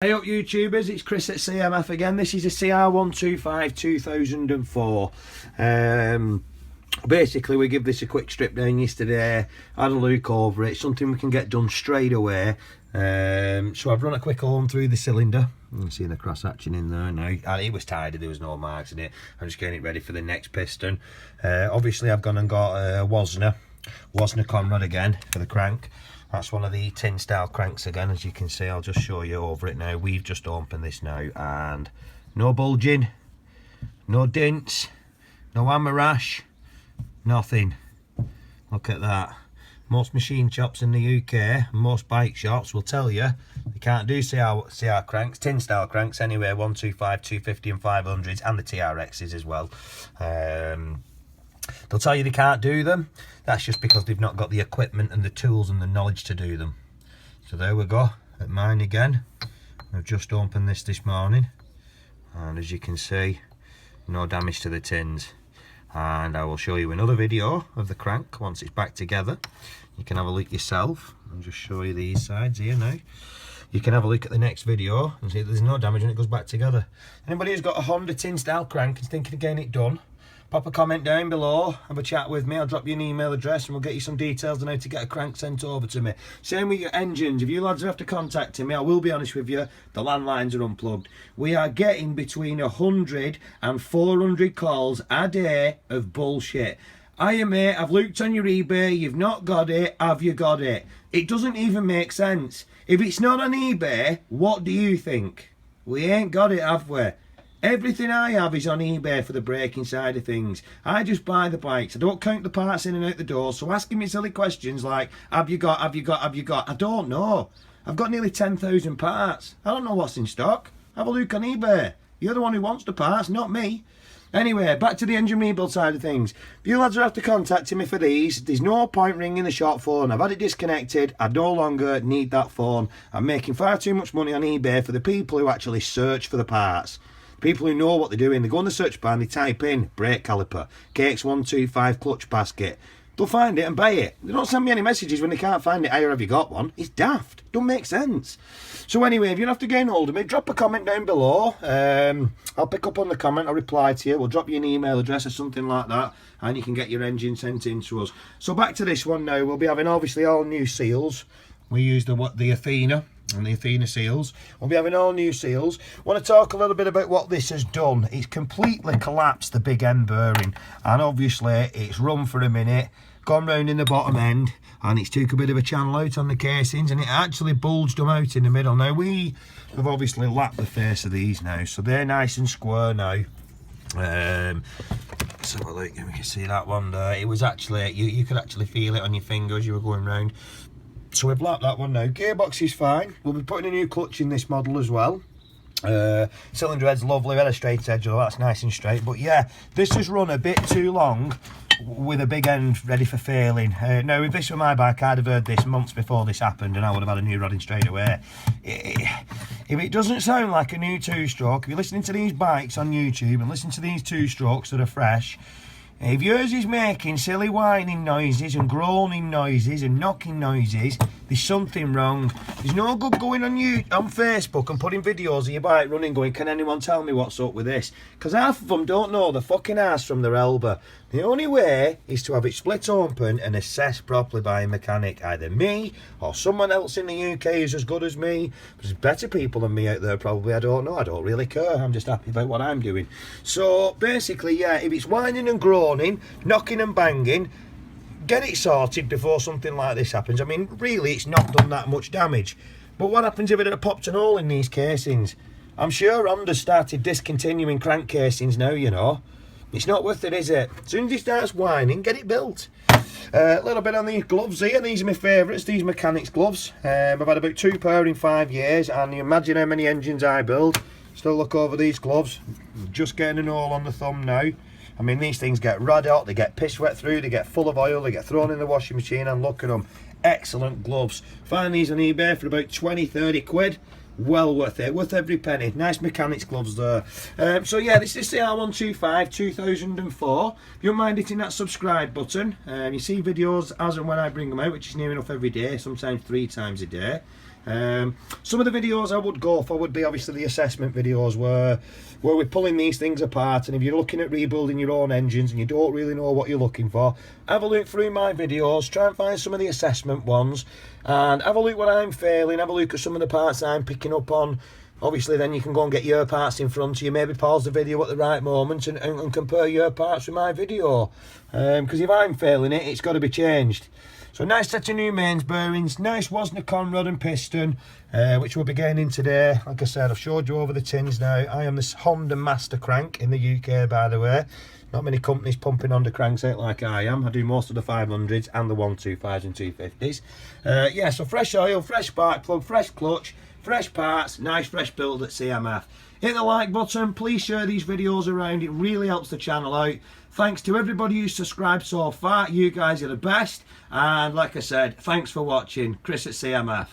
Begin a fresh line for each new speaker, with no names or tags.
Hey up YouTubers, it's Chris at CMF again. This is a CR125 2004. Basically we give this a quick strip down yesterday, had a look over it, something we can get done straight away. So I've run a quick hole through the cylinder. You can see the cross hatching in there now. And it was tidy, there was no marks in it. I'm just getting it ready for the next piston. Obviously I've gone and got a Wasner Conrad again for the crank. That's one of the tin style cranks again, as you can see. I'll just show you over it now. We've just opened this now, and no bulging, no dents, no hammer rash, nothing. Look at that. Most machine shops in the UK, most bike shops will tell you they can't do CR cranks, tin style cranks anyway, 125, 250 and 500s, and the TRXs as well. They'll tell you they can't do them. That's just because they've not got the equipment and the tools and the knowledge to do them. So there we go, at mine again. I've just opened this morning, and as you can see, no damage to the tins. And I will show you another video of the crank once it's back together. You can have a look yourself. I'll just show you these sides here now. You can have a look at the next video and see that there's no damage when it goes back together. Anybody who's got a Honda tin style crank and is thinking of getting it done, pop a comment down below, have a chat with me. I'll drop you an email address and we'll get you some details on how to get a crank sent over to me. Same with your engines. If you lads have to contact me, I will be honest with you, the landlines are unplugged. We are getting between 100 and 400 calls a day of bullshit. Hiya mate, I've looked on your eBay, you've not got it, have you got it? It doesn't even make sense. If it's not on eBay, what do you think? We ain't got it, have we? Everything I have is on eBay for the braking side of things. I just buy the bikes. I don't count the parts in and out the door. So asking me silly questions like, have you got, I don't know. I've got nearly 10,000 parts. I don't know what's in stock. Have a look on eBay. You're the one who wants the parts, not me. Anyway, back to the engine rebuild side of things. If you lads are after contacting me for these, there's no point ringing the shop phone. I've had it disconnected. I no longer need that phone. I'm making far too much money on eBay for the people who actually search for the parts. People who know what they're doing, they go on the search bar and they type in brake caliper, KX125 clutch basket. They'll find it and buy it. They don't send me any messages when they can't find it. Have you got one? It's daft. Don't make sense. So anyway, if you have to get hold of me, drop a comment down below. I'll pick up on the comment, I'll reply to you. We'll drop you an email address or something like that, and you can get your engine sent in to us. So back to this one now. We'll be having obviously all new seals. We use the Athena and the Athena seals. We'll be having all new seals. I want to talk a little bit about what this has done. It's completely collapsed the big end bearing, and obviously it's run for a minute, gone round in the bottom end, and it's took a bit of a channel out on the casings, and it actually bulged them out in the middle. Now we have obviously lapped the face of these now, so they're nice and square now. So look, we can see that one there. It was actually, you could actually feel it on your fingers you were going round. So we've lapped that one now. Gearbox is fine. We'll be putting a new clutch in this model as well. Cylinder head's lovely, had a straight edge, although that's nice and straight. But yeah, this has run a bit too long with a big end ready for failing. Now, if this were my bike, I'd have heard this months before this happened, and I would have had a new rod in straight away. If it doesn't sound like a new two-stroke, if you're listening to these bikes on YouTube and listen to these two-strokes that are fresh, if yours is making silly whining noises and groaning noises and knocking noises, there's something wrong. There's no good going on Facebook and putting videos of your bike running going, can anyone tell me what's up with this? Because half of them don't know the fucking arse from their elbow. The only way is to have it split open and assessed properly by a mechanic, either me or someone else in the UK who's as good as me. There's better people than me out there probably, I don't know, I don't really care, I'm just happy about what I'm doing. So basically, yeah, if it's whining and groaning, knocking and banging, get it sorted before something like this happens. I mean, really, it's not done that much damage. But what happens if it had popped an hole in these casings? I'm sure Honda started discontinuing crank casings now, you know. It's not worth it, is it? As soon as it starts whining, get it built. A little bit on these gloves here. These are my favourites, these mechanics gloves. I've had about 2 pair in 5 years, and you imagine how many engines I build. Still look over these gloves. Just getting an hole on the thumb now. I mean, these things get red hot, they get piss wet through, they get full of oil, they get thrown in the washing machine, and look at them. Excellent gloves. Find these on eBay for about 20-30 quid. Well worth it, worth every penny. Nice mechanics gloves there. So yeah, this is the CR125 2004. If you don't mind hitting that subscribe button, you see videos as and when I bring them out, which is near enough every day, sometimes 3 times a day. Some of the videos I would go for would be obviously the assessment videos where we're pulling these things apart, and if you're looking at rebuilding your own engines and you don't really know what you're looking for, have a look through my videos, try and find some of the assessment ones, and have a look what I'm failing, have a look at some of the parts I'm picking up on. Obviously then you can go and get your parts in front of you, maybe pause the video at the right moment and compare your parts with my video, because if I'm failing it, it's got to be changed. So nice set of new mains bearings, nice Wasner conrod and piston, which we'll be getting in today. Like I said, I've showed you over the tins now. I am this Honda Master Crank in the UK, by the way. Not many companies pumping Honda cranks out like I am. I do most of the 500s and the 125s and 250s. Yeah, so fresh oil, fresh spark plug, fresh clutch, fresh parts, nice fresh build at CMF. Hit the like button, please share these videos around, it really helps the channel out. Thanks to everybody who's subscribed so far, you guys are the best. And like I said, thanks for watching. Chris at CMF.